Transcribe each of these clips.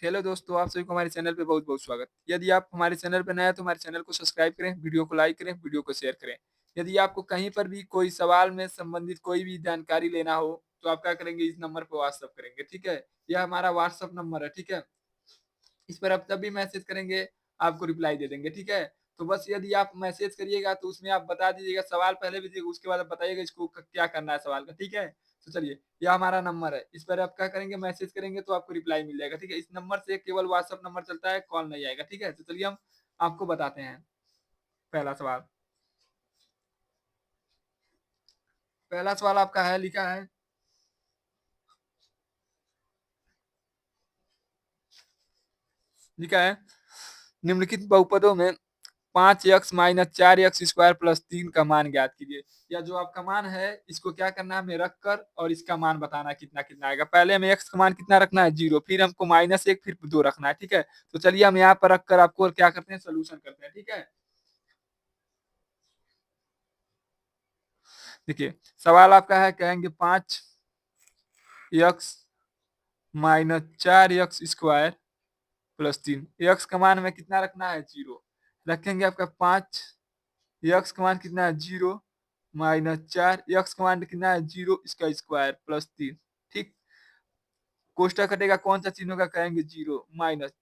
Hello दोस्तों, आप सभी को हमारे चैनल पे बहुत-बहुत स्वागत। यदि आप हमारे चैनल पे नए हैं तो हमारे चैनल को सब्सक्राइब करें, वीडियो को लाइक करें, वीडियो को शेयर करें। यदि आपको कहीं पर भी कोई सवाल में संबंधित कोई भी जानकारी लेना हो, तो आप क्या करेंगे, इस नंबर पे व्हाट्सएप करेंगे, ठीक है? यह हमारा व्हाट्सएप नंबर है, ठीक है? इस पर आप जब भी मैसेज करेंगे, आपको रिप्लाई दे देंगे, ठीक है? तो बस यदि आप मैसेज करिएगा तो उसमें आप बता दीजिएगा, सवाल पहले भेजिएगा, उसके बाद आप बताइएगा इसको क्या करना है सवाल का, ठीक है? तो चलिए, यह हमारा नंबर है, इस पर आप क्या करेंगे, मैसेज करेंगे तो आपको रिप्लाई मिल जाएगा, ठीक है? इस नंबर से केवल व्हाट्सएप नंबर चलता है, कॉल नहीं आएगा, ठीक है? तो चलिए हम आपको बताते हैं पहला सवाल। पहला सवाल आपका है, लिखा है, लिखा है निम्नलिखित बहुपदों में 5x minus 4x square plus 3 का मान ज्ञात कीजिए। या जो आपका मान है, इसको क्या करना है, हमें रख कर और इसका मान बताना है कितना कितना आएगा। पहले हमें x का मान कितना रखना है, 0, फिर हमको -1, फिर 2 रखना है, ठीक है? तो चलिए हम यहाँ पर रखकर आपको क्या करते हैं, सोल्यूशन करते हैं, ठीक है? देखिए, सवाल आपका है, कहेंगे 5x minus 4x square plus 3। x का मान हमें कितना रखना है, 0 रखेंगे। आपका 5, यक्स का मान कितना है, 0 माइनस 4, यक्स का मान कितना है, 0, इसका स्क्वायर प्लस 3, ठीक। कोष्टक कटेगा, कौन सा चिन्ह होगा, कहेंगे 0 माइनस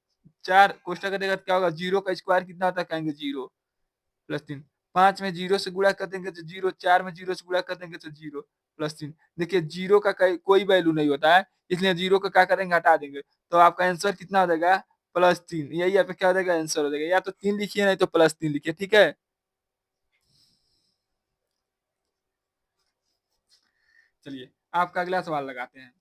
4, कोष्टक कटेगा तो क्या होगा, 0 का स्क्वायर कितना होता है, कहेंगे 0 प्लस 3। 5 में 0 से गुणा कर देंगे तो 0, 4 में 0 से गुणा कर देंगे तो 0 प्लस 3। देखिए, 0 का कोई वैल्यू नहीं होता है, इसलिए 0 को क्या करेंगे, हटा देंगे। तो आपका आंसर कितना हो जाएगा, प्लस 3। यही आपका क्या हो जाएगा, आंसर हो जाएगा। या तो 3 लिखिए, नहीं तो प्लस 3 लिखिए, ठीक है? चलिए, आपका अगला सवाल लगाते हैं।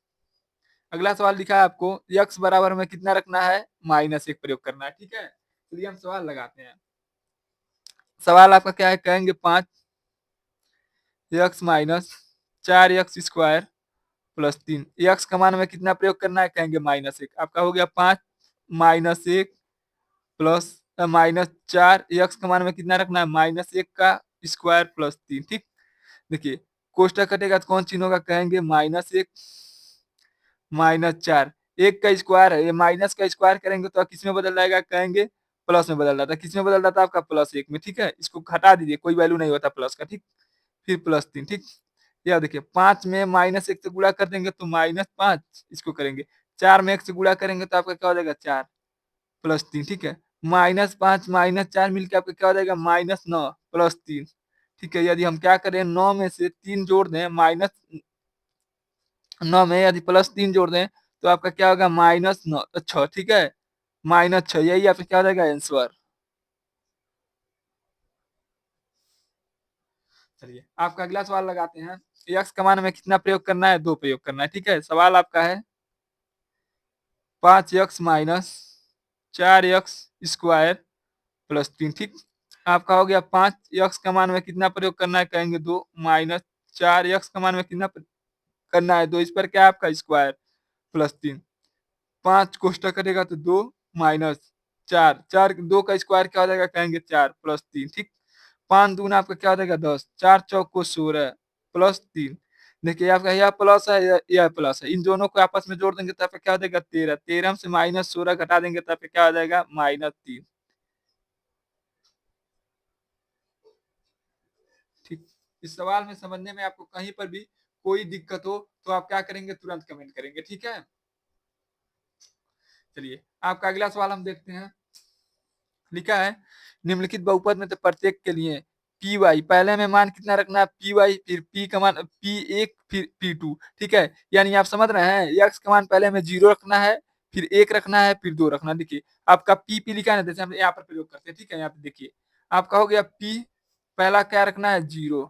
अगला सवाल लिखा है आपको, यक्स बराबर में कितना रखना है, -1 प्रयोग करना है, ठीक है? चलिए हम सवाल लगाते हैं। सवाल आपका क्या है, कहेंगे 5x minus 4x square plus 3। X का मान में कितना प्रयोग करना है, कहेंगे -1। आपका हो गया 5 -1 प्लस -4, यक्स का मान में कितना रखना है, -1 का स्क्वायर प्लस 3, ठीक। देखिए, कोष्टक कटेगा तो कौन चिन्ह होगा, कहेंगे -1 -4। एक का स्क्वायर है, ये माइनस का स्क्वायर करेंगे तो किस में बदल जाएगा, कहेंगे प्लस में बदल जाता है। किस में बदल जाता है, आपका +1 में, ठीक है? इसको हटा दीजिए, कोई वैल्यू नहीं होता प्लस का, ठीक। फिर प्लस 3, ठीक। यह देखिए, 5 में -1 से गुणा कर देंगे तो -5, इसको करेंगे। 4 में 1 से गुणा करेंगे तो आपका क्या हो जाएगा, 4 प्लस 3, ठीक है? -5 -4 मिलकर आपका क्या हो जाएगा, -9 प्लस 3, ठीक है? यदि हम क्या करें, 9 में से 3 जोड़ दें, -9 में यदि +3 जोड़ दें तो आपका क्या होगा, -6, ठीक है? -6, यही आपका क्या हो जाएगा, आंसर। चलिए, आपका अगला सवाल लगाते हैं। एक्स का मान में कितना प्रयोग करना है, 2 प्रयोग करना है, ठीक है? सवाल आपका है, 5x minus 4x square plus 3, ठीक। आपका हो गया 5x का मान में कितना प्रयोग करना है, कहेंगे 2 माइनस 4x का मान में कितना करना है, 2, इस पर क्या है, आपका स्क्वायर प्लस 3। 5 कोष्टक कटेगा तो 2 माइनस 4, 4 2 का स्क्वायर क्या हो जाएगा, कहेंगे 4 प्लस 3, ठीक। 5 दूना आपका क्या हो जाएगा, 10, 4 चौक को 16 प्लस 3। देखिए, आपका यह प्लस है, यह प्लस है, इन दोनों को आपस में जोड़ देंगे तो आपका क्या हो जाएगा, 13, 13 से -16 घटा देंगे तो आपका क्या हो जाएगा, -3, ठीक। इस सवाल में समझने में आपको कहीं पर भी कोई दिक्कत हो तो आप क्या करेंगे, तुरंत कमेंट करेंगे, ठीक है? चलिए, आपका अगला सवाल हम देखते हैं। लिखा है, निम्नलिखित बहुपद में से प्रत्येक के लिए पी वाई, पहले में मान कितना रखना है, पी वाई, फिर पी का मान P1, फिर P2, ठीक है? यानी आप समझ रहे हैं, यक्स का मान पहले हमें 0 रखना है, फिर 1 रखना है, फिर 2 रखना है। देखिए, आपका पी लिखा है ना, जैसे हम यहाँ पर प्रयोग करते हैं, ठीक है? यहाँ पे देखिए, आपका हो गया पी, पहला क्या रखना है, 0,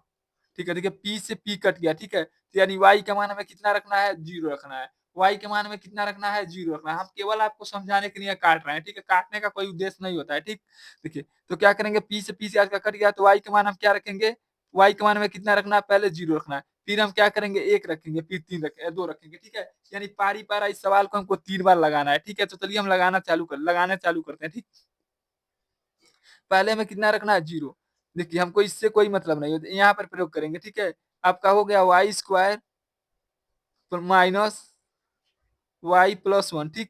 ठीक है? देखिए, पी से पी कट गया, ठीक है? तो यानी वाई का मान हमें कितना रखना है, 0 रखना है। वाई के मान में कितना रखना है, 0 रखना है। हम केवल आपको समझाने के लिए काट रहे हैं, ठीक है? काटने का कोई उद्देश्य नहीं होता है, ठीक। देखिए, तो क्या करेंगे, पी से आज का कट गया तो वाई के मान हम क्या रखेंगे, वाई के मान में कितना रखना है, पहले 0 रखना है, फिर हम क्या करेंगे, 1 रखेंगे, फिर 3 रखेंगे, 2 रखेंगे, ठीक है? यानी पारी पारा इस सवाल को हमको 3 बार लगाना है, ठीक है? तो चलिए हम लगाना चालू करते हैं, ठीक। पहले में कितना रखना है, 0। देखिए, हमको इससे कोई मतलब नहीं है, यहाँ पर प्रयोग करेंगे, ठीक है? आपका हो गया y square minus y plus 1, ठीक।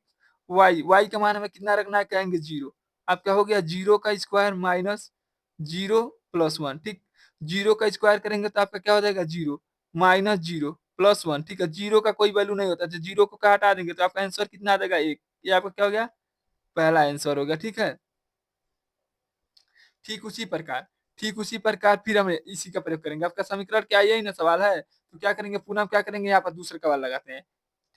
वाई का मान हमें कितना रखना है, कहेंगे 0। आपका हो गया 0 का स्क्वायर माइनस 0 प्लस 1, ठीक। 0 का स्क्वायर करेंगे तो आपका क्या हो जाएगा, 0 माइनस 0 प्लस 1, ठीक है। 0 का कोई वैल्यू नहीं होता, तो 0 को क्या हटा देंगे तो आपका आंसर कितना आ जाएगा, 1। ये आपका क्या हो गया, पहला आंसर हो गया, ठीक है। ठीक उसी प्रकार ठीक उसी प्रकार फिर हम इसी का प्रयोग करेंगे। आपका समीकरण क्या यही ना सवाल है, तो क्या करेंगे, पुनः हम क्या करेंगे, यहाँ पर दूसरे का वाल लगाते हैं,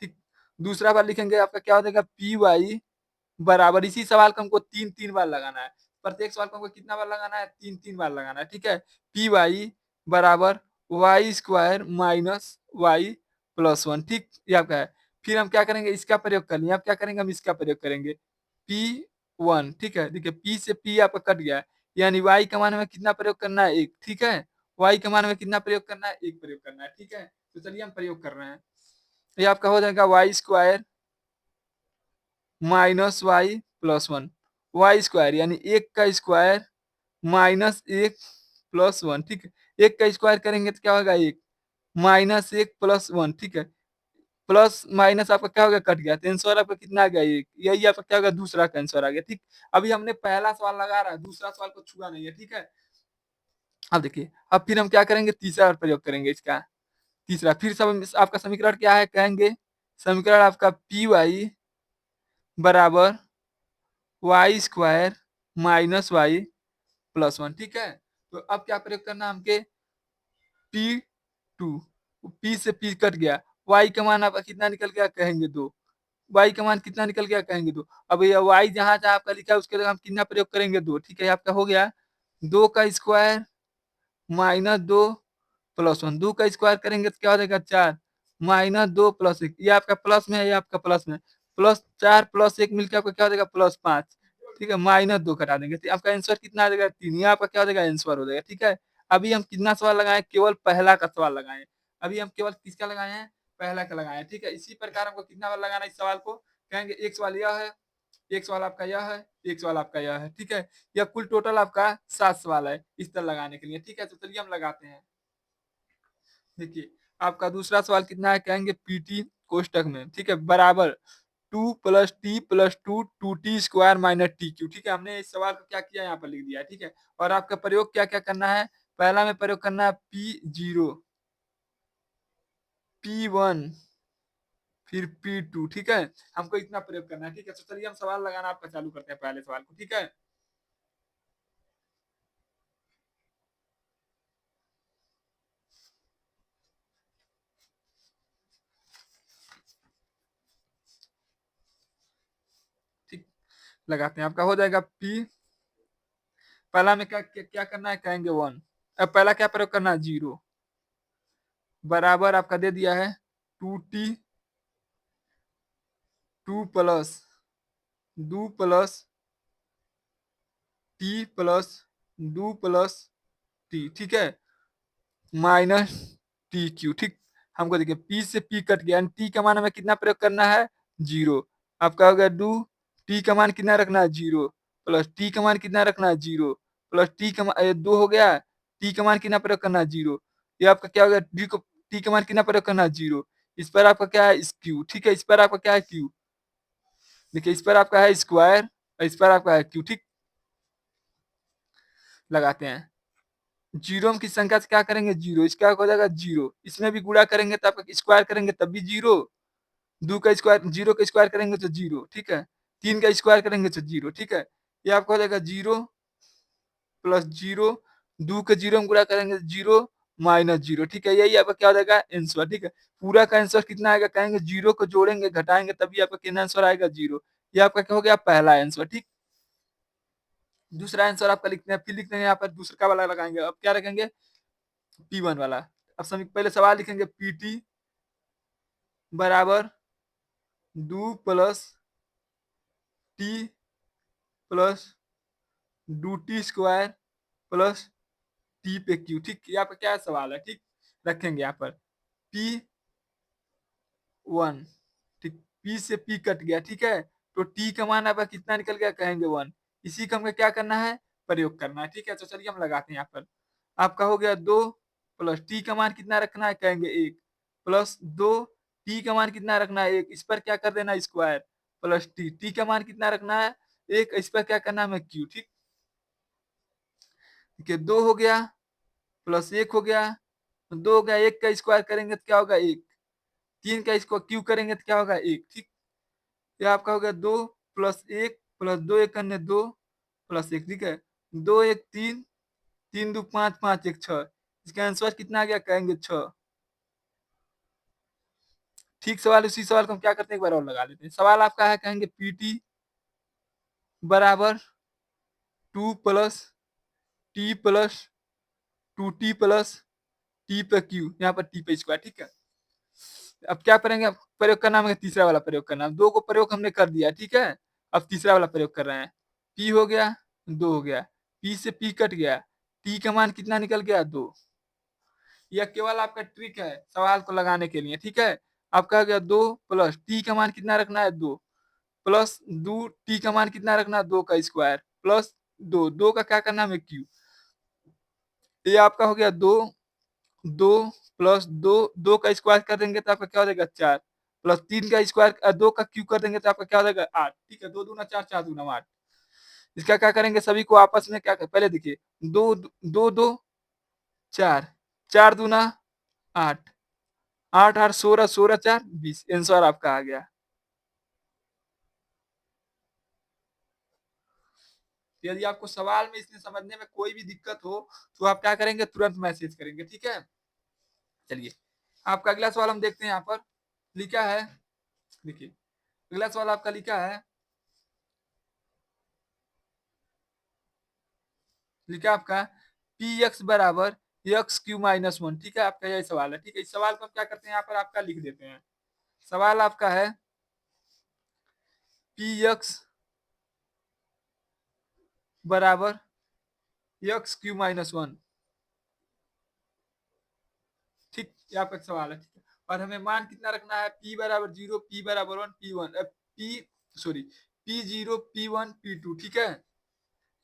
ठीक। दूसरा बार लिखेंगे, आपका क्या हो जाएगा, पी वाई बराबर, इसी सवाल को हमको तीन तीन बार लगाना है। प्रत्येक सवाल को हमको कितना बार लगाना है, तीन तीन बार लगाना है, ठीक है। पी वाई बराबर y square minus y plus 1, ठीक। ये आपका है। फिर हम क्या करेंगे, इसका प्रयोग कर लिया, अब क्या करेंगे, हम इसका प्रयोग करेंगे, पी 1, ठीक है। देखिए पी से पी आपका कट गया है, यानी वाई का मान हमें कितना प्रयोग करना है, 1, ठीक है। वाई का मान हमें कितना प्रयोग करना है, 1 प्रयोग करना है, ठीक है। तो चलिए हम प्रयोग कर रहे हैं। ये आपका हो जाएगा y square minus y plus 1, y square यानी 1 का स्क्वायर माइनस 1 प्लस 1, ठीक है। 1 का स्क्वायर करेंगे तो क्या होगा, 1 माइनस 1 प्लस 1, ठीक है। प्लस माइनस आपका क्या होगा, कट गया, तो आंसर आपका कितना आ गया, 1। यही आपका क्या होगा, दूसरा का आंसर आ गया, ठीक। अभी हमने पहला सवाल लगा रहा है, दूसरा सवाल को छुआ नहीं है, ठीक है। अब देखिए, अब फिर हम क्या करेंगे, तीसरा प्रयोग करेंगे इसका। तीसरा फिर सब आपका समीकरण क्या है, कहेंगे समीकरण आपका पी वाई बराबर y square minus y plus 1, ठीक है। तो अब क्या प्रयोग करना है हमके, पी 2, पी से पी कट गया, वाई का मान आपका कितना निकल गया, कहेंगे 2। वाई का मान कितना निकल गया, कहेंगे 2। अब ये वाई जहां जहां आपका लिखा है उसके लिए हम कितना प्रयोग करेंगे, 2, ठीक है। आपका हो गया 2 का स्क्वायर माइनस 2 प्लस 1, 2 का स्क्वायर करेंगे तो क्या हो जाएगा, 4 माइनस 2 प्लस 1, ये आपका प्लस में है, ये आपका प्लस में, प्लस 4 प्लस 1 मिलकर आपका क्या हो जाएगा, प्लस 5, ठीक है। माइनस 2 घटा देंगे तो आपका आंसर कितना आ जाएगा, 3। ये आपका क्या हो जाएगा, आंसर हो जाएगा, ठीक है। अभी हम कितना सवाल लगाए, केवल पहला का सवाल लगाए। अभी हम केवल किसका लगाए हैं, पहला का लगाए हैं, ठीक है। इसी प्रकार हमको कितना बार लगाना है इस सवाल को, कहेंगे एक सवाल यह है, एक सवाल आपका यह है, एक सवाल आपका यह है, ठीक है। यह कुल टोटल आपका 7 सवाल है इस तरह लगाने के लिए, ठीक है। तो चलिए हम लगाते हैं। देखिए आपका दूसरा सवाल कितना है, कहेंगे पीटी कोष्टक में, ठीक है, बराबर 2 plus T plus 2 2t square minus T Q, ठीक है। हमने इस सवाल को क्या किया, यहाँ पर लिख दिया है, ठीक है। और आपका प्रयोग क्या क्या करना है, पहला में प्रयोग करना है P0 P1 फिर P2, ठीक है। हमको इतना प्रयोग करना है, ठीक है। तो चलिए हम सवाल लगाना आपका चालू करते हैं, पहले सवाल को, ठीक है। ठीक, लगाते हैं। आपका हो जाएगा P, पहला में क्या क्या, क्या करना है, कहेंगे 1। अब पहला क्या प्रयोग करना है, 0 बराबर आपका दे दिया है 2t 2 plus 2 plus T plus 2 plus T, ठीक है, माइनस टी क्यू, ठीक। हमको देखिए पी से पी कट गया, टी का मान हमें कितना प्रयोग करना है, 0। आपका हो गया 2, टी का मान कितना रखना है, 0 प्लस टी का मान कितना रखना है, 0 प्लस टी का मान 2 हो गया, टी का मान कितना प्रयोग करना है, 0। ये आपका क्या हो गया, टी का मान कितना प्रयोग करना है, 0। इस पर आपका क्या है, क्यू, ठीक है। इस पर आपका क्या है, क्यू। देखिए इस पर आपका है स्क्वायर और इस पर आपका है क्यू, ठीक। लगाते हैं, जीरो की संख्या से क्या करेंगे, 0, इसका हो जाएगा 0, इसमें भी गुणा करेंगे तो आपका स्क्वायर करेंगे तब भी 0, 2 का स्क्वायर 0 का स्क्वायर करेंगे तो 0, ठीक है। 3 का स्क्वायर करेंगे तो 0, ठीक है। ये आपका हो जाएगा 0 प्लस 0, 2 के 0 में गुणा करेंगे 0 माइनस 0, ठीक है। यही आपका क्या हो जाएगा, आंसर, ठीक है। पूरा का आंसर कितना आएगा, कहेंगे 0 को जोड़ेंगे घटाएंगे तभी आपका कितना आंसर आएगा, 0। ये आपका क्या हो गया, पहला आंसर, ठीक। दूसरा आंसर आपका लिखते हैं, फिर लिखते हैं यहाँ पर दूसरा वाला लगाएंगे। अब क्या रखेंगे, P1 वाला। अब पहले सवाल लिखेंगे PT बराबर 2 plus T plus 2t square plus T पे क्यू, ठीक। यहाँ पर क्या सवाल है, ठीक। रखेंगे यहाँ पर P1, ठीक। P से P कट गया, ठीक है। तो T का मान आपका कितना निकल गया, कहेंगे 1। इसी का हमें क्या करना है, प्रयोग करना है, ठीक है। तो चलिए हम लगाते हैं यहाँ पर। आपका हो गया 2 प्लस टी का मान कितना रखना है, कहेंगे 1 प्लस 2 टी का मान कितना रखना है, 1। इस पर क्या कर देना, स्क्वायर प्लस टी का मान कितना रखना है 1, इस पर क्या करना है हमें क्यू, ठीक है 2 हो गया प्लस 1 हो गया, 2 हो गया, 1 का स्क्वायर करेंगे तो क्या होगा 1, 3 का इसको क्यू करेंगे तो क्या होगा 1, ठीक। ये आपका हो गया 2 प्लस 1 प्लस 2 1 अन्य 2 प्लस 1, ठीक है 2 1 3, 3 2 5 5 1 6, इसका आंसर कितना आ गया कहेंगे 6। ठीक सवाल, उसी सवाल को हम क्या करते हैं एक बार और लगा लेते हैं। सवाल आपका है कहेंगे पीटी बराबर 2 plus T plus 2t plus T पे क्यू, यहाँ पर टी पे स्क्वायर, ठीक है। अब क्या करेंगे, प्रयोग करना है तीसरा वाला प्रयोग करना है, दो को प्रयोग हमने कर दिया, ठीक है। अब तीसरा वाला प्रयोग कर रहे हैं, पी हो गया 2 हो गया, पी से पी कट गया, टी का मान कितना निकल गया 2। यह केवल आपका ट्रिक है सवाल को लगाने के लिए, ठीक है। आपका हो गया 2 प्लस टी का मान कितना रखना है 2 प्लस 2 टी का मान कितना रखना है 2 का स्क्वायर प्लस 2 2 का क्या करना है क्यू। ये आपका हो गया 2 2 प्लस 2 2 का स्क्वायर कर देंगे तो आपका क्या हो जाएगा 4 प्लस 3 का स्क्वायर 2 का क्यूब कर देंगे तो आपका क्या हो जाएगा 8, ठीक है 2 दूना 4 4 दूना 8। इसका क्या करेंगे सभी को आपस में क्या कर, पहले देखिए 2 2 2 4 4 दूना 8 8 8 16 16 4 20, आंसर आपका आ गया। यदि आपको सवाल में इसमें समझने में कोई भी दिक्कत हो तो आप क्या करेंगे तुरंत मैसेज करेंगे, ठीक है। चलिए आपका अगला सवाल हम देखते हैं, यहाँ पर लिखा है, देखिए अगला सवाल आपका लिखा है, लिखा आपका पी एक्स बराबर एक्स क्यू माइनस 1, ठीक है। आपका यही सवाल है, ठीक है। इस सवाल को हम क्या करते हैं यहाँ पर आपका लिख देते हैं। सवाल आपका है पी एक्स बराबर एक्स क्यू माइनस 1, ठीक, ये आपका सवाल है, ठीक है। और हमें मान कितना रखना है पी बराबर 0 पी बराबर 1 P 1 P sorry P 0 P 1 P 2, ठीक है।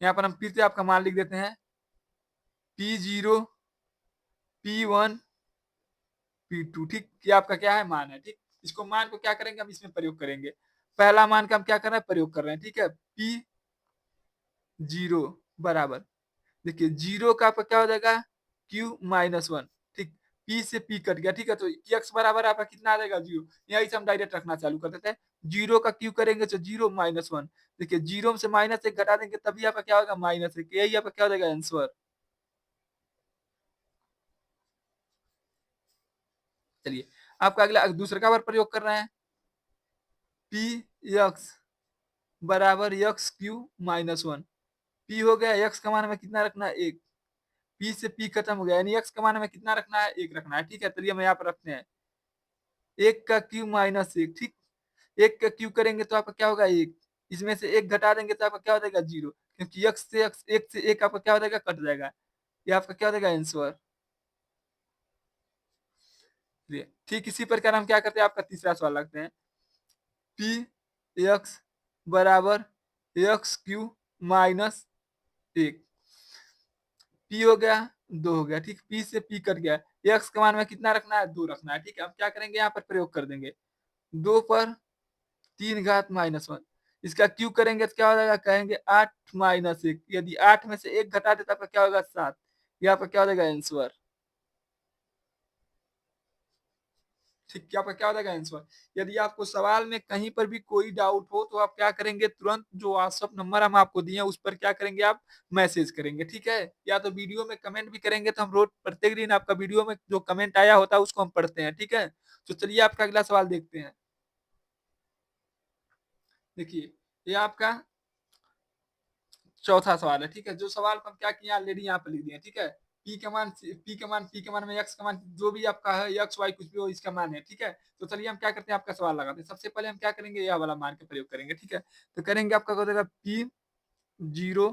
यहाँ पर हम फिर से आपका मान लिख देते हैं पी 0 पी 1 पी 2, ठीक। ये आपका क्या है मान है, ठीक। इसको मान को क्या करेंगे हम इसमें प्रयोग करेंगे। पहला मान का हम क्या कर रहे हैं प्रयोग कर रहे हैं, ठीक है। पी 0 बराबर, देखिए 0 का आपका क्या हो जाएगा क्यू माइनस 1, ठीक। पी से पी कट गया, ठीक है। तो एक्स बराबर आपका कितना आ जाएगा 0, यही से हम डायरेक्ट रखना चालू कर देते हैं। 0 का क्यू करेंगे तो 0 माइनस 1, देखिए 0 से माइनस 1 घटा देंगे तभी आपका क्या होगा -1, यही आपका क्या हो जाएगा आंसर। चलिए आपका अगला दूसरा का बार प्रयोग कर रहे हैं, पी एक्स बराबर एक्स क्यू माइनस 1, पी हो गया एक्स का मान हमें कितना रखना है 1, पी से पी खत्म हो गया, यानी एक्स का मान हमें कितना रखना है 1 रखना है, ठीक है। चलिए हम यहाँ पर रखते हैं 1 का क्यू माइनस 1, ठीक। 1 का क्यू करेंगे तो आपका क्या होगा 1, इसमें से 1 घटा देंगे तो आपका क्या हो जाएगा 0, क्योंकि एक्स से 1 से 1 आपका क्या हो जाएगा कट जाएगा, ये आपका क्या हो जाएगा आंसर। ठीक इसी प्रकार हम क्या करते हैं आपका तीसरा सवाल लगते हैं, पी एक्स बराबर एक्स क्यू माइनस 1, पी हो गया 2 हो गया, ठीक। पी से पी कट गया, एक्स का मान में कितना रखना है 2 रखना है, ठीक है। हम क्या करेंगे यहाँ पर प्रयोग कर देंगे 2 पर 3 घात माइनस 1, इसका क्यू करेंगे तो क्या हो जाएगा कहेंगे 8 माइनस 1, यदि 8 में से 1 घटा देता आपका क्या होगा 7, ये आपका क्या हो जाएगा आंसर, ठीक। क्या आपका क्या हो जाएगा आंसर। यदि आपको सवाल में कहीं पर भी कोई डाउट हो तो आप क्या करेंगे तुरंत जो व्हाट्सअप नंबर हम आपको दिए उस पर क्या करेंगे आप मैसेज करेंगे, ठीक है। या तो वीडियो में कमेंट भी करेंगे तो हम रोज प्रत्येक दिन आपका वीडियो में जो कमेंट आया होता है उसको हम पढ़ते हैं, ठीक है। तो चलिए आपका अगला सवाल देखते हैं, देखिए ये आपका चौथा सवाल है, ठीक है। जो सवाल को हम क्या किए ऑलरेडी यहाँ पे लिख दिए, ठीक है। पी के मान में एक्स का मान जो भी आपका है एक्स वाई कुछ भी हो इसका मान है, ठीक है। तो चलिए हम क्या करते हैं आपका सवाल लगाते हैं, सबसे पहले हम क्या करेंगे यह वाला मान का प्रयोग करेंगे, ठीक है। तो करेंगे आपका हो जाएगा पी 0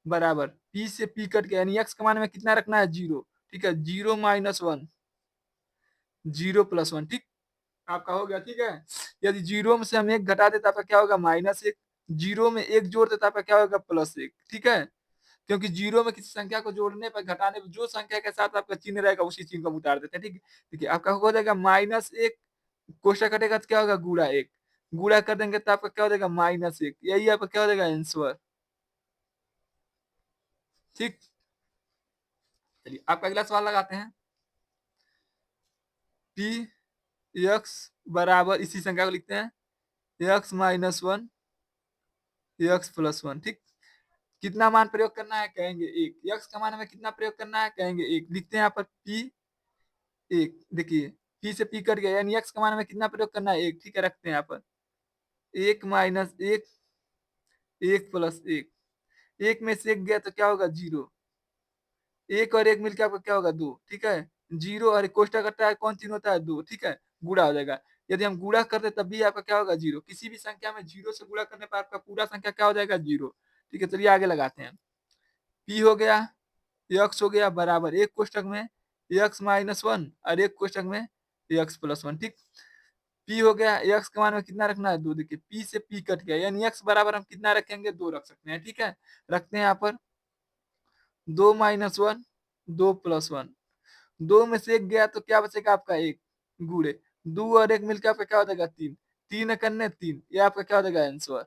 बराबर पी से पी कट गया, यानी एक्स का मान में कितना रखना है 0, ठीक है। 0 माइनस 1 0 प्लस 1, ठीक आपका हो गया, ठीक है। यदि 0 में से हम 1 घटा देता आपका क्या होगा -1, 0 में 1 जोड़ देता आपका क्या होगा +1, ठीक है। क्योंकि 0 में किसी संख्या को जोड़ने पर घटाने पर जो संख्या के साथ आपका चिन्ह रहेगा उसी चिन्ह को हम उतार देते हैं, ठीक है। देखिए आपका हो जाएगा -1 कोष्ठक कटेगा तो क्या होगा गुणा 1, गुणा कर देंगे तो आपका क्या हो जाएगा -1, यही आपका क्या हो जाएगा आंसर। ठीक, चलिए आपका अगला सवाल लगाते हैं। पी एक्स बराबर, इसी संख्या को लिखते हैं, x-1 x+1। ठीक, कितना मान प्रयोग करना है, कहेंगे 1। x का मान हमें कितना प्रयोग करना है, कहेंगे 1। लिखते हैं यहाँ पर p 1। देखिए p से p कट गया, यानी x का मान हमें कितना प्रयोग करना है, 1। ठीक है, रखते हैं यहाँ पर 1-1, 1+1। 1 में से 1 गया तो क्या होगा 0। 1 और 1 मिलकर आपका क्या होगा 2। ठीक है, 0 और कोष्ठक करता है कौन चिन्ह होता है 2। ठीक है, गुणा हो जाएगा। यदि हम गुणा करते तब भी आपका क्या होगा 0। किसी भी संख्या में 0 से गुणा करने पर आपका पूरा संख्या क्या हो जाएगा 0। ठीक है, चलिए आगे लगाते हैं। p हो गया, x हो गया बराबर, एक कोष्ठक में x-1 और एक कोष्ठक में x+1। ठीक, p हो गया, x का मान में कितना रखना है 2। देखिए p से p कट गया, यानी x बराबर हम कितना रखेंगे 2 रख सकते हैं। ठीक है, रखते हैं यहाँ पर 2-1 2+1। 2 में से 1 गया तो क्या बचेगा आपका 1, गुणे 2 और 1 मिलकर आपका क्या हो जाएगा 3। 3 करने 3, ये आपका क्या हो जाएगा आंसर।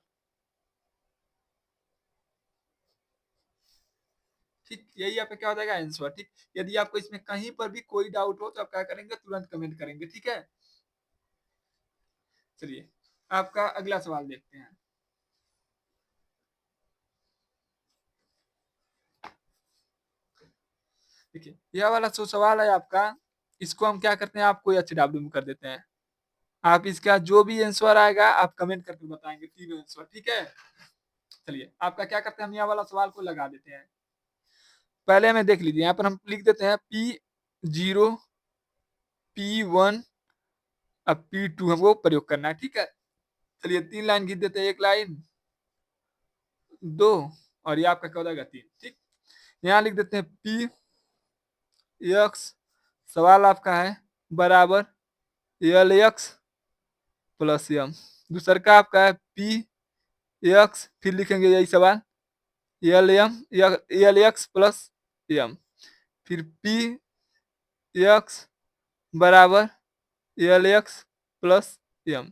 ठीक, यही आपका क्या हो जाएगा आंसर। ठीक, यदि आपको इसमें कहीं पर भी कोई डाउट हो तो आप क्या करेंगे, तुरंत कमेंट करेंगे। ठीक है, चलिए आपका अगला सवाल देखते हैं। देखिए यह वाला जो सवाल है आपका, इसको हम क्या करते हैं, आपको HW में कर देते हैं। आप इसका जो भी आंसर आएगा आप कमेंट करके बताएंगे, तीनों आंसर। ठीक है, चलिए आपका क्या करते हैं, हम यह वाला सवाल को लगा देते हैं। पहले हमें देख लीजिए, यहाँ पर हम लिख देते हैं P0 P1 अब P2 हमको प्रयोग करना है। ठीक है, चलिए 3 लाइन खींच देते हैं, 1 लाइन 2 और ये आपका क्या हो जाएगा 3। ठीक, यहाँ लिख देते हैं P x, सवाल आपका है बराबर LX प्लस M। दूसर का आपका है P x, फिर लिखेंगे यही सवाल LM LX प्लस M, फिर P x बराबर LX प्लस M।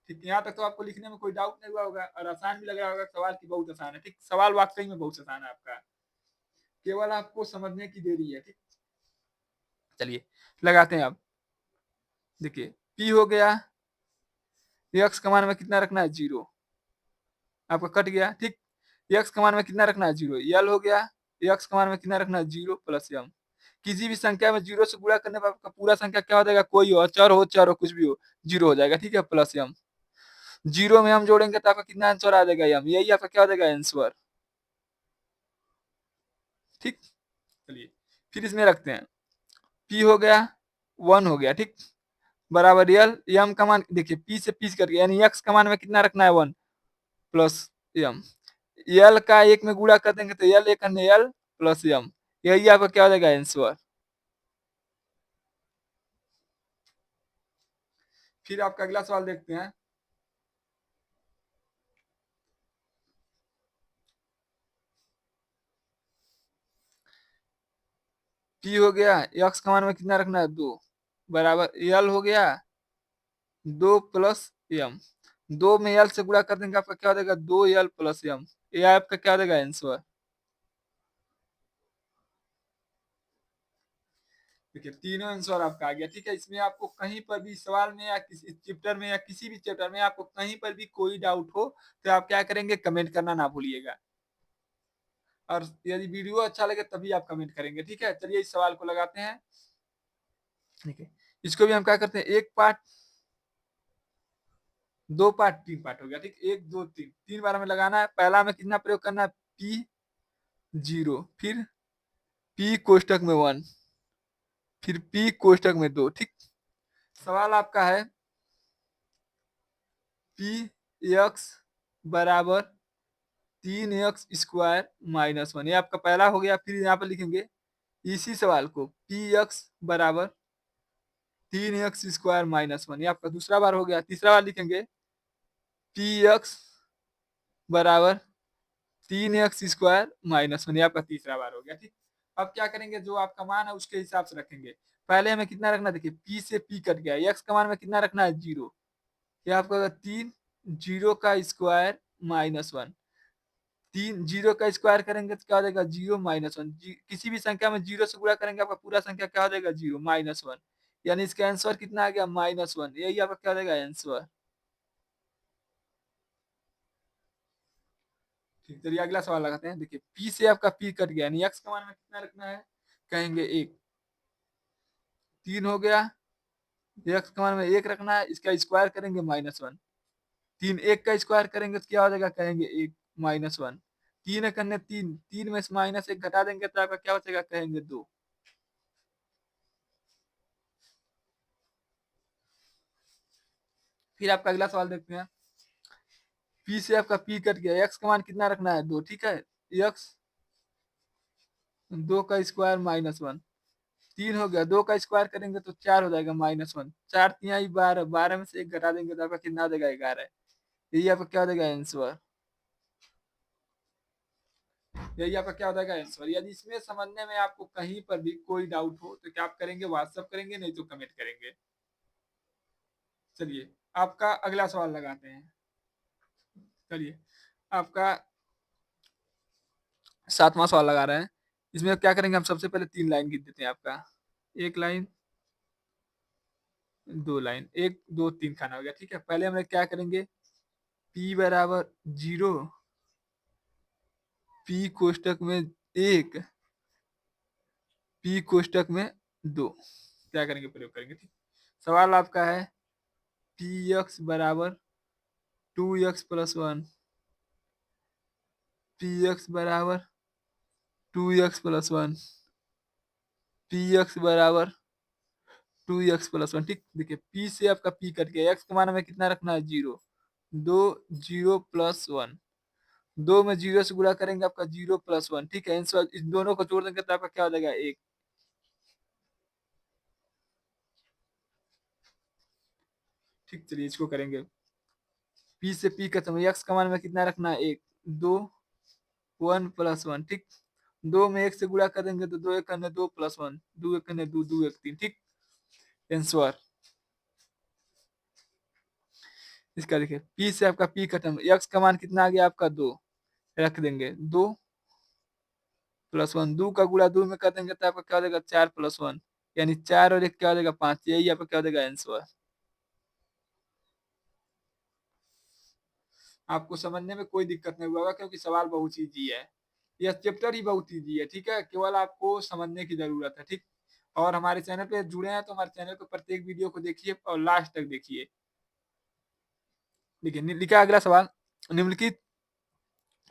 ठीक, यहाँ तक तो आपको लिखने में कोई डाउट नहीं हुआ होगा और आसान भी लग रहा होगा। सवाल की बहुत आसान है। ठीक, सवाल वाकई में बहुत आसान है आपका, केवल आपको समझने की देरी है। ठीक, चलिए लगाते हैं। आप देखिए P हो गया, x का मान में कितना रखना है 0, आपका कट गया। ठीक, x का मान में कितना रखना है 0, l हो गया, x का मान में कितना रखना है 0 प्लस m। किसी भी संख्या में 0 से गुणा करने पर आपका पूरा संख्या क्या हो जाएगा, कोई हो, चर हो कुछ भी हो, 0 हो जाएगा। ठीक है, प्लस m। 0 में हम जोड़ेंगे तो आपका कितना आंसर आ जाएगा m, यही आपका क्या हो जाएगा आंसर। ठीक, चलिए फिर इसमें रखते हैं p हो गया 1 हो गया। ठीक, बराबर यल m का मान, देखिए p से p करके, यानी x का मान में कितना रखना है 1 प्लस m। यल का 1 में गुणा कर देंगे तो यल 1 यल प्लस m, यही आपका क्या हो जाएगा आंसर। फिर आपका अगला सवाल देखते हैं। p हो गया, x का मान में कितना रखना है 2 बराबर यल हो गया 2 प्लस m। 2 में यल से गुणा कर देंगे आपका क्या हो जाएगा 2l प्लस m, ये आपका क्या हो जाएगा आंसर। देखिए तीनों आंसर आपका आ गया। ठीक है, इसमें आपको कहीं पर भी सवाल में या किसी चैप्टर में या किसी भी चैप्टर में आपको कहीं पर भी कोई डाउट हो तो आप क्या करेंगे, कमेंट करना ना भूलिएगा। और यदि वीडियो अच्छा लगे तभी आप कमेंट करेंगे। ठीक है, चलिए इस सवाल को लगाते हैं। ठीक है, इसको भी हम क्या करते हैं, एक पार्ट, दो पार्ट, तीन पार्ट हो गया। ठीक, 1 2 3, 3 बार हमें लगाना है। पहला में कितना प्रयोग करना है P0, फिर P कोष्टक में 1, फिर P कोष्टक में 2। ठीक, सवाल आपका है P x बराबर 3x² - 1, ये आपका पहला हो गया। फिर यहाँ पर लिखेंगे इसी सवाल को P x बराबर 3x² - 1, ये आपका दूसरा बार हो गया। तीसरा बार लिखेंगे P x बराबर 3x² - 1, ये आपका तीसरा बार हो गया। ठीक, अब क्या करेंगे, जो आपका मान है उसके हिसाब से रखेंगे। पहले हमें कितना रखना, देखिए P से P कट गया, x का मान में कितना रखना है 0, ये आपका होगा 3 जीरो का स्क्वायर माइनस 1। 3 जीरो का स्क्वायर करेंगे तो क्या हो जाएगा 0 - 1। किसी भी संख्या में जीरो से गुणा करेंगे आपका पूरा संख्या क्या हो जाएगा 0 - 1। यानी इसका आंसर कितना आ गया -1। यही आपका क्या हो जाएगा आंसर। ठीक, चलिए अगला सवाल लगाते हैं। देखिए पी से आपका पी कट गया, यानी एक्स का मान में कितना रखना है, कहेंगे 1। 3 हो गया, एक्स का मान में 1 रखना है, इसका स्क्वायर करेंगे -1। 3 1 का स्क्वायर करेंगे तो क्या हो जाएगा, कहेंगे 1 -1। 3 एक अन्य 3, 3 में से -1 घटा देंगे तो आपका क्या बचेगा, कहेंगे 2। फिर आपका अगला सवाल देखते हैं। पी से आपका पी कट गया, एक्स का मान कितना रखना है 2, ठीक है। एक्स 2 का स्क्वायर -1। 3 हो गया, 2 का स्क्वायर करेंगे तो 4 हो जाएगा -1। 4 तिहाई 12, 12 में से 1 घटा देंगे तो आपका कितना हो जाएगा 11। यही आपका क्या हो जाएगा आंसर। यही आपका क्या हो जाएगा आंसर। यदि इसमें समझने में आपको कहीं पर भी कोई डाउट हो तो क्या आप करेंगे, व्हाट्सअप करेंगे, नहीं तो कमेंट करेंगे। चलिए आपका अगला सवाल लगाते हैं। चलिए आपका 7वां सवाल लगा रहे हैं। इसमें क्या करेंगे, हम सबसे पहले 3 लाइन गिन देते हैं आपका। 1 लाइन, 2 लाइन, 1 2 3 खाना हो गया, ठीक है। पहले हम क्या करेंगे, p बराबर 0, p कोष्टक में 1, p कोष्टक में 2, क्या करेंगे, प्रयोग करेंगे, ठीक। सवाल आपका है पी एक्स बराबर 2x+1, पी एक्स बराबर 2x+1, पी एक्स बराबर 2x+1, ठीक। देखिए p से आपका p कट गया, x का मान हमें कितना रखना है 0। 2 0+1, 2 में 0 से गुणा करेंगे आपका 0+1, ठीक है। इस दोनों को जोड़ देंगे तो आपका क्या हो जाएगा 1। ठीक, चलिए इसको करेंगे। p से p खत्म, x का मान में कितना रखना है 1। 2 1+1, ठीक। 2 में 1 से गुणा करेंगे तो 2 1 2+1, 2 1 2 2 1 3, ठीक। आंसर इसका देखिए p से आपका p खत्म, x का मान कितना आ गया आपका 2, रख देंगे 2+1, 2 का गुणा 2 में कर देंगे तो आपका क्या हो जाएगा 4+1, यानी 4 और 1 क्या हो जाएगा 5। यही आपका क्या हो जाएगा आंसर। आपको समझने में कोई दिक्कत नहीं होगा क्योंकि सवाल बहुत ईजी है। यह चैप्टर ही बहुत ईजी है, ठीक है। केवल आपको समझने की जरूरत है, ठीक। और हमारे चैनल पे जुड़े हैं तो हमारे चैनल पे प्रत्येक वीडियो को देखिए और लास्ट तक देखिए। देखिए लिखा है अगला सवाल, निम्नलिखित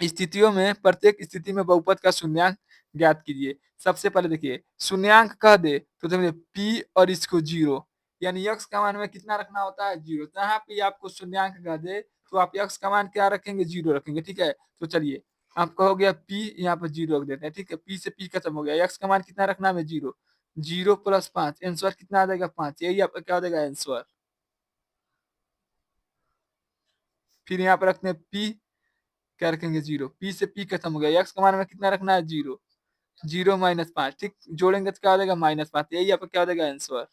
स्थितियों में प्रत्येक स्थिति में बहुपद का शून्यांक ज्ञात कीजिए। सबसे पहले देखिए शून्यांक कह दे तो देखिए p और इसको 0, यानी x का मान में कितना रखना होता है 0। जहां पे आपको शून्यांक कह दे तो आप x का मान क्या रखेंगे 0 रखेंगे, ठीक है। तो चलिए आपका हो गया p, यहाँ पर 0 रख देते हैं, ठीक है। p से p खत्म हो गया, x का मान कितना रखना है 0। 0+5, आंसर कितना आ जाएगा 5। यही आपका क्या हो जाएगा आंसर। फिर यहाँ पर रखते हैं p, क्या रखेंगे 0, p से p खत्म हो गया, x का मान में कितना रखना है 0। 0 - 5, ठीक। जोड़ेंगे तो क्या हो जाएगा -5। यही आपका क्या हो जाएगा आंसर।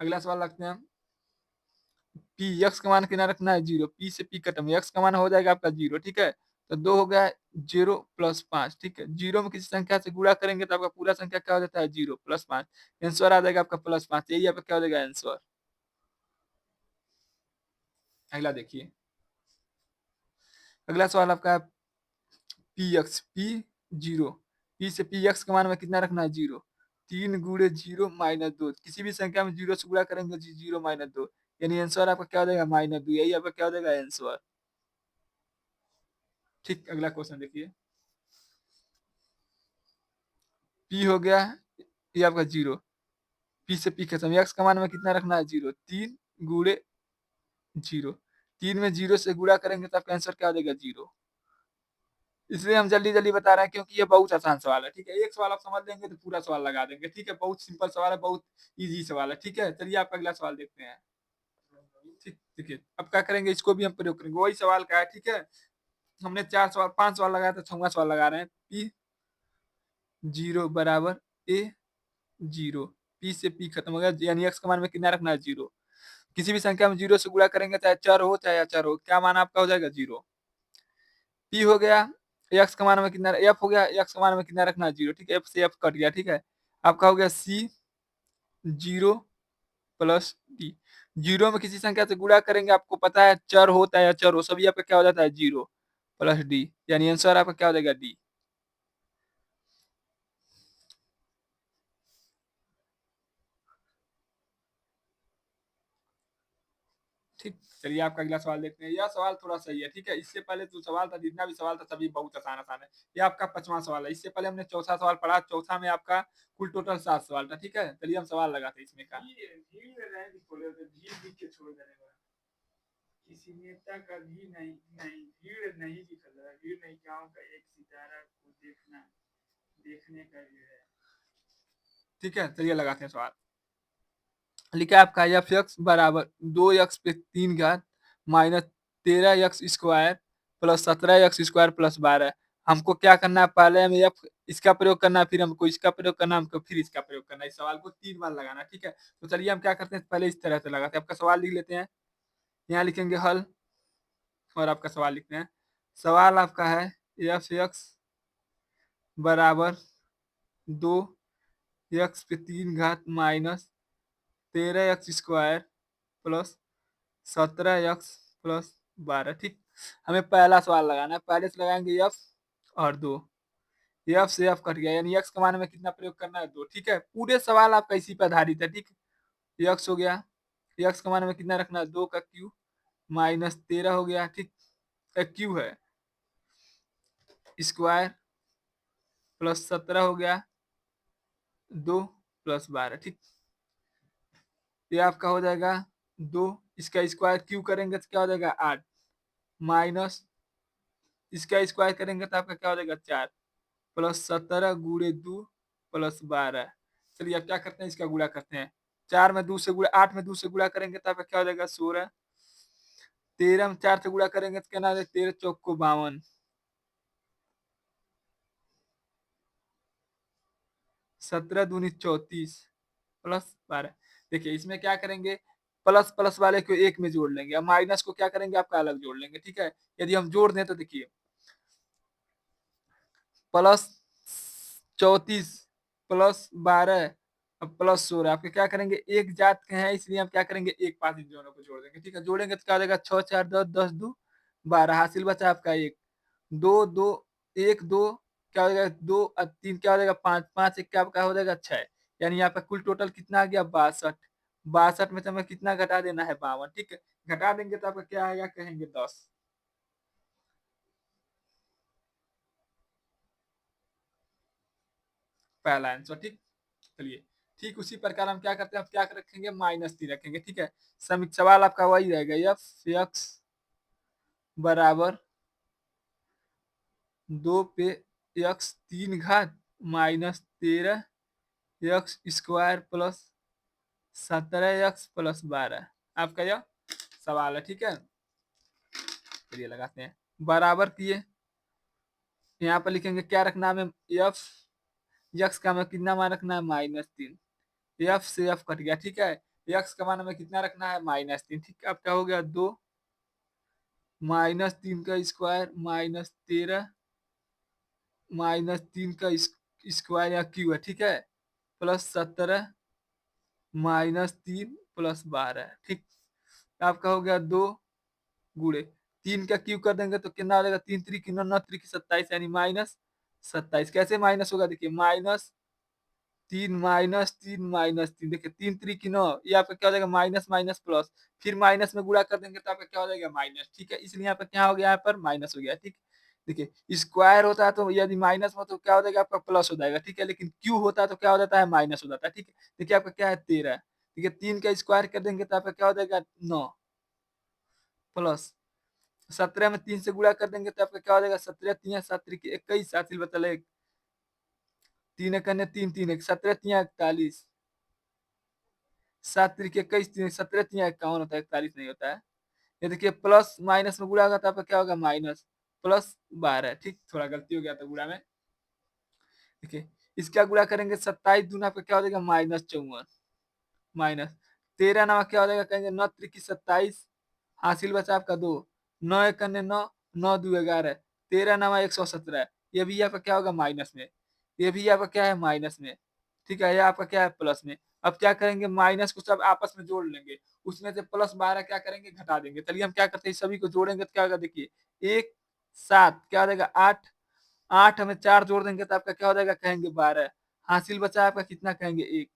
अगला सवाल रखते हैं हम। पी एक्स का मान कितना रखना है 0, पी से पी खत्म, एक्स का मान हो जाएगा आपका 0, ठीक है। तो 2 हो गया 0+5, ठीक है। 0 में किसी संख्या से गुणा करेंगे तो आपका पूरा संख्या क्या हो जाता है 0+5, आंसर आ जाएगा आपका +5। यही आपका क्या हो जाएगा आंसर। अगला देखिए, अगला सवाल आपका पी एक्स पी 0, पी से पी एक्स का मान में कितना रखना है 0। 3 × 0 - 2, किसी भी संख्या में 0 से गुणा करेंगे 0 - 2, यानी आंसर आपका क्या हो जाएगा -2। यही आपका क्या हो जाएगा आंसर। ठीक, अगला क्वेश्चन देखिए। पी हो गया, ये आपका 0, पी से पी खत्म, एक्स का मान में कितना रखना है 0। 3 × 0, 3 में 0 से गुणा करेंगे तो आपका आंसर क्या हो जाएगा 0। इसलिए हम जल्दी जल्दी बता रहे हैं क्योंकि ये बहुत आसान सवाल है, ठीक है। एक सवाल आप समझ लेंगे तो पूरा सवाल लगा देंगे, ठीक है। बहुत सिंपल सवाल है, बहुत इजी सवाल है, ठीक है। चलिए आप अगला सवाल देखते हैं। ठीक, देखिए अब क्या करेंगे, इसको भी हम प्रयोग करेंगे, वही सवाल का है, ठीक है। हमने 5 सवाल लगाया था, 6वां सवाल लगा रहे हैं। पी 0 बराबर a 0, पी से पी खत्म हो गया, यानी एक्स का मान में कितना रखना है 0। किसी भी संख्या में 0 से गुणा करेंगे, चाहे चर हो चाहे अचर हो, क्या मान आपका हो जाएगा 0। पी हो गया, एक्स का मान हमें कितना, एफ हो गया, एक्स का मान हमें कितना रखना है 0, ठीक है, एफ से एफ कट गया, ठीक है। आपका हो गया सी 0 प्लस डी। 0 में किसी संख्या से गुणा करेंगे, आपको पता है चर हो चाहे अचर हो, सभी आपका क्या हो जाता है 0 प्लस डी, यानी आंसर आपका क्या हो जाएगा डी। ठीक, चलिए आपका अगला सवाल देखते हैं। यह सवाल थोड़ा सही है, ठीक है। इससे पहले जो सवाल था, जितना भी सवाल था सभी बहुत आसान आसान है। ये आपका 5वां सवाल है। इससे पहले हमने चौथा सवाल पढ़ा, चौथा में आपका कुल टोटल 7 सवाल था, ठीक है। चलिए हम सवाल लगाते हैं इसमें का। किसी नेता का भी नहीं, भीड़ नहीं दिखल रहा, भीड़ नहीं, गांव का एक सितारा को देखने का भी है, ठीक है। चलिए लगाते हैं सवाल। लिखा है आपका एफ एक्स बराबर 2x पे 3 घात minus 13x square plus 17x square plus 12। हमको क्या करना है, पहले हमें एफ इसका प्रयोग करना है, फिर हमको इसका प्रयोग करना है, हमको फिर इसका प्रयोग करना है। इस सवाल को 3 बार लगाना, ठीक है। तो चलिए हम क्या करते हैं, पहले इस तरह से लगाते हैं। आपका सवाल लिख लेते हैं, यहाँ लिखेंगे हल, और आपका सवाल लिखते हैं। सवाल आपका है एफ एक्स बराबर 2x पे 3 घात minus 13x square plus 17x plus 12, ठीक। हमें पहला सवाल लगाना है, पहले से लगाएंगे एफ और 2, एफ से एफ कट गया, यानी एक्स का मान में कितना प्रयोग करना है 2, ठीक है। पूरे सवाल आपका इसी पर आधारित है, ठीक। एक्स हो गया, एक्स का मान में कितना रखना है 2 का क्यू माइनस 13 हो गया, ठीक, क्यू है स्क्वायर प्लस 17 हो गया 2 प्लस 12, ठीक। ये आपका हो जाएगा 2, इसका स्क्वायर क्यू करेंगे तो क्या हो जाएगा 8 माइनस इसका स्क्वायर करेंगे तो आपका क्या हो जाएगा 4 प्लस 17 गुणे 2 प्लस 12। चलिए अब क्या करते हैं, इसका गुणा करते हैं। 4 में 2 से गुणा, 8 में 2 से गुणा करेंगे तो आपका क्या हो जाएगा 16। 13 में 4 से गुणा करेंगे तो क्या ना 13 चौक को 52, 17 दूनी 34 प्लस 12। देखिए इसमें क्या करेंगे, प्लस प्लस वाले को एक में जोड़ लेंगे, अब माइनस को क्या करेंगे आपका अलग जोड़ लेंगे, ठीक है। यदि हम जोड़ दें तो देखिए प्लस 34 प्लस 12 अब प्लस 16, आपके क्या करेंगे एक जात के हैं, इसलिए हम क्या करेंगे एक पास इन दोनों को जोड़ देंगे, ठीक है। जोड़ेंगे तो क्या हो जाएगा 6 4 10 10 2 12, हासिल बचा आपका एक, 2 2 1 2 क्या हो जाएगा 2 3 क्या हो जाएगा 5 5 1 क्या आपका हो जाएगा 6, यानी यहाँ पे कुल टोटल कितना आ गया 62। 62 में से हमें कितना घटा देना है 52, ठीक है। घटा देंगे तो आपका क्या आएगा, कहेंगे 10। पहला आंसर, ठीक। चलिए ठीक उसी प्रकार हम क्या करते हैं, अब क्या रखेंगे -3 रखेंगे, ठीक है। सवाल आपका वही रहेगा, एफ एक्स बराबर 2 पे एक्स 3 घात minus 13 x square plus 17 x plus 12, आपका यह सवाल है, ठीक है। चलिए लगाते हैं, बराबर किए, यहाँ पर लिखेंगे क्या रखना है हमें, एफ एक्स का हमें कितना मान रखना है -3, एफ से एफ कट गया, ठीक है। एक्स का मान हमें कितना रखना है -3, ठीक है। अब क्या हो गया 2 -3 का स्क्वायर माइनस 13 -3 का स्क्वायर या क्यू है, ठीक है, प्लस 17 -3 प्लस 12, ठीक। आपका हो गया 2 गुणे 3 का क्यू कर देंगे तो कितना आ जाएगा 3 3 की 9 9 3 की 27, यानी -27। कैसे माइनस होगा, देखिए -3 देखिए 3 3 की 9, ये आपका क्या हो जाएगा माइनस माइनस प्लस, फिर माइनस में गुणा कर देंगे तो आपका क्या हो जाएगा माइनस, ठीक है। इसलिए यहाँ पर क्या हो गया, यहाँ पर माइनस हो गया, ठीक। देखिए स्क्वायर होता है तो यदि माइनस हो तो क्या हो जाएगा आपका प्लस हो जाएगा, ठीक है। लेकिन क्यू होता है तो क्या हो जाता है माइनस हो जाता है, ठीक है। देखिए आपका क्या है 13, ठीक है। 3 का स्क्वायर कर देंगे तो आपका क्या हो जाएगा 9 प्लस 17 में 3 से गुणा कर देंगे तो आपका क्या हो जाएगा 17 3 7 3 21, हासिल बता 3 एक 3 3 एक 17 3 41, 7 3 21 3 17 3 51 होता है, 41 नहीं होता है। ये देखिए प्लस माइनस में गुणा होगा तो आपका क्या होगा माइनस प्लस 12, ठीक। थोड़ा गलती हो गया था गुणा में, देखिए इसका गुणा करेंगे 27 दूना पे क्या हो जाएगा -54 माइनस 13 नवा क्या हो जाएगा कहेंगे 9 त्रिकी 27, हासिल बचा आपका 2, 9 एक अन्य 9, 9 दू 11, 13 नवा 117, ये भी आपका क्या होगा माइनस में, ये भी आपका क्या है माइनस में, ठीक है, ये आपका क्या है प्लस में। अब क्या करेंगे माइनस को सब आपस में जोड़ लेंगे, उसमें से प्लस 12 क्या करेंगे घटा देंगे। चलिए हम क्या करते हैं सभी को जोड़ेंगे तो क्या होगा देखिए, 1 7 क्या हो जाएगा 8, 8 हमें 4 जोड़ देंगे तो आपका क्या हो जाएगा कहेंगे 12, हासिल बचा आपका कितना कहेंगे 1,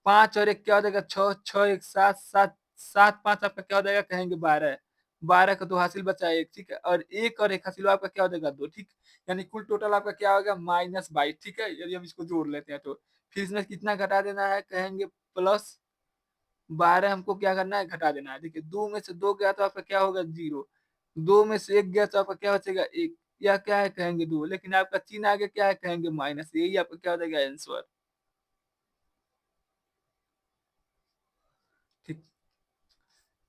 5 और 1 क्या हो जाएगा 6, 6 1 7, 7 7 5 आपका क्या हो जाएगा कहेंगे 12, 12 का 2 हासिल बचा 1, ठीक है, और 1 और 1 हासिल आपका क्या हो जाएगा 2, ठीक, यानी कुल टोटल आपका क्या होगा -22, ठीक है, यदि हम इसको जोड़ लेते हैं तो फिर इसमें कितना घटा देना है कहेंगे प्लस 12 हमको क्या करना है घटा देना है। देखिए 2 में से 2 गया तो आपका क्या होगा 0, 2 में से 1 गया तो आपका क्या बचेगा 1, या क्या है कहेंगे 2, लेकिन आपका चिन्ह आगे क्या है कहेंगे माइनस, यही आपका क्या हो जाएगा आंसर, ठीक।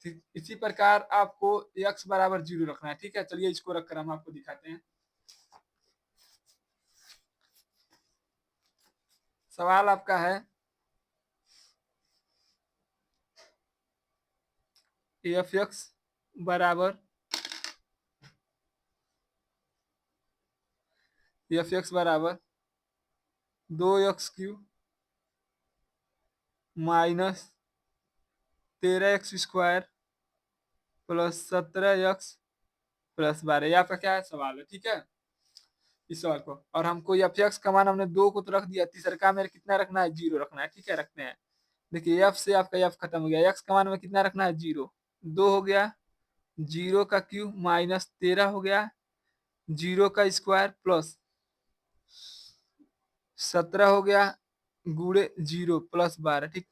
ठीक इसी प्रकार आपको x बराबर 0 रखना है, ठीक है, चलिए इसको रखकर हम आपको दिखाते हैं। सवाल आपका है एफ एक्स बराबर एफ एक्स बराबर 2x³ minus 13x² plus 17x plus 12, ये आपका क्या है सवाल है, ठीक है, इस सवाल को, और हमको एफ एक्स का मान हमने 2 को तो रख दिया, तीसरा में कितना रखना है 0 रखना है, ठीक है, रखते हैं। देखिए एफ से आपका एफ खत्म हो गया, एक्स का मान में कितना रखना है 0, 2 हो गया, 0 का क्यूब माइनस 13 हो गया, 0 का स्क्वायर प्लस 17 हो गया, गुड़े 0 प्लस 12, ठीक,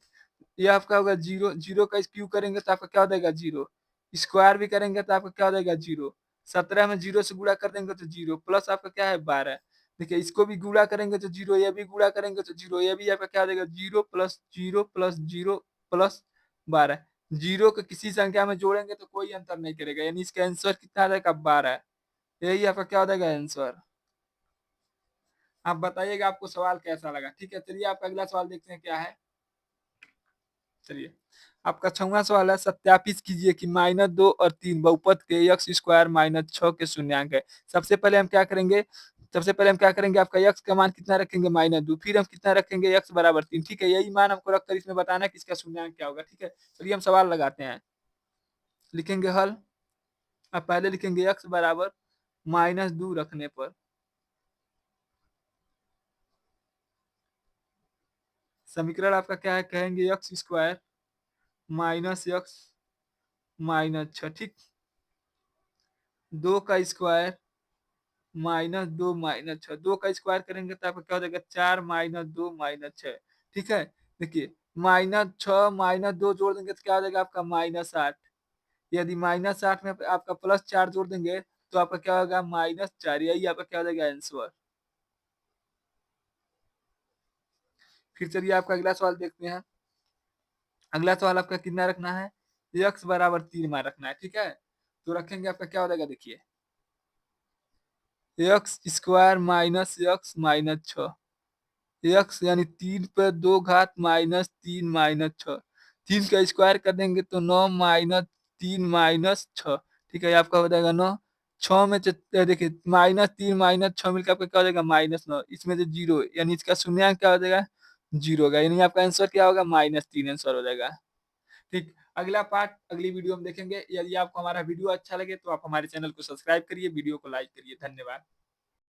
ये आपका होगा 0, 0 का क्यूब करेंगे तो आपका क्या हो जाएगा 0, स्क्वायर भी करेंगे तो आपका क्या हो जाएगा 0, 17 में 0 से गुणा कर देंगे तो 0 प्लस आपका क्या है 12, देखिए इसको भी गुणा करेंगे तो 0, ये भी गुणा करेंगे तो 0, ये भी आपका क्या हो जाएगा 0 प्लस 0 प्लस 0 प्लस 12, 0 को किसी संख्या में जोड़ेंगे तो कोई अंतर नहीं करेगा, यानी इसका आंसर कितना आ जाएगा 12, यही आपका क्या हो जाएगा आंसर। आप बताइएगा आपको सवाल कैसा लगा, ठीक है, चलिए आपका अगला सवाल देखते हैं क्या है। चलिए आपका 6वां सवाल है, सत्यापित कीजिए कि -2 और 3 बहुपद के x² -6 के शून्यांक है। सबसे पहले हम क्या करेंगे, आपका x का मान कितना रखेंगे -2, फिर हम कितना रखेंगे x बराबर 3, ठीक है, यही मान हमको रखकर इसमें बताना है कि इसका शून्यांक क्या होगा, ठीक है, चलिए हम सवाल लगाते हैं, लिखेंगे हल। अब पहले लिखेंगे x बराबर -2 रखने पर समीकरण आपका क्या है कहेंगे x² -x -6, ठीक, 2 का स्क्वायर -2 -6, 2 का स्क्वायर करेंगे तो आपका क्या हो जाएगा 4 -2 -6, ठीक है, देखिए -6 -2 जोड़ देंगे तो क्या हो जाएगा आपका -8, यदि -8 में आपका +4 जोड़ देंगे तो आपका क्या होगा -4, यही आपका क्या हो जाएगा आंसर। फिर चलिए आपका अगला सवाल देखते हैं। अगला सवाल आपका कितना रखना है, x बराबर 3 मान रखना है, ठीक है, तो रखेंगे आपका क्या हो जाएगा देखिए x² -x -6, x यानी 3 पे 2 घात -3 -6, 3 का स्क्वायर कर देंगे तो 9 -3 -6, ठीक है, ये आपका हो जाएगा 9, 6 में देखिए -3 -6 मिलकर आपका क्या हो जाएगा -9, इसमें से 0 यानी इसका शून्यांक क्या हो जाएगा 0 होगा, यानी आपका आंसर क्या होगा -3 आंसर हो जाएगा, ठीक। अगला पार्ट अगली वीडियो में देखेंगे। यदि आपको हमारा वीडियो अच्छा लगे तो आप हमारे चैनल को सब्सक्राइब करिए, वीडियो को लाइक करिए, धन्यवाद।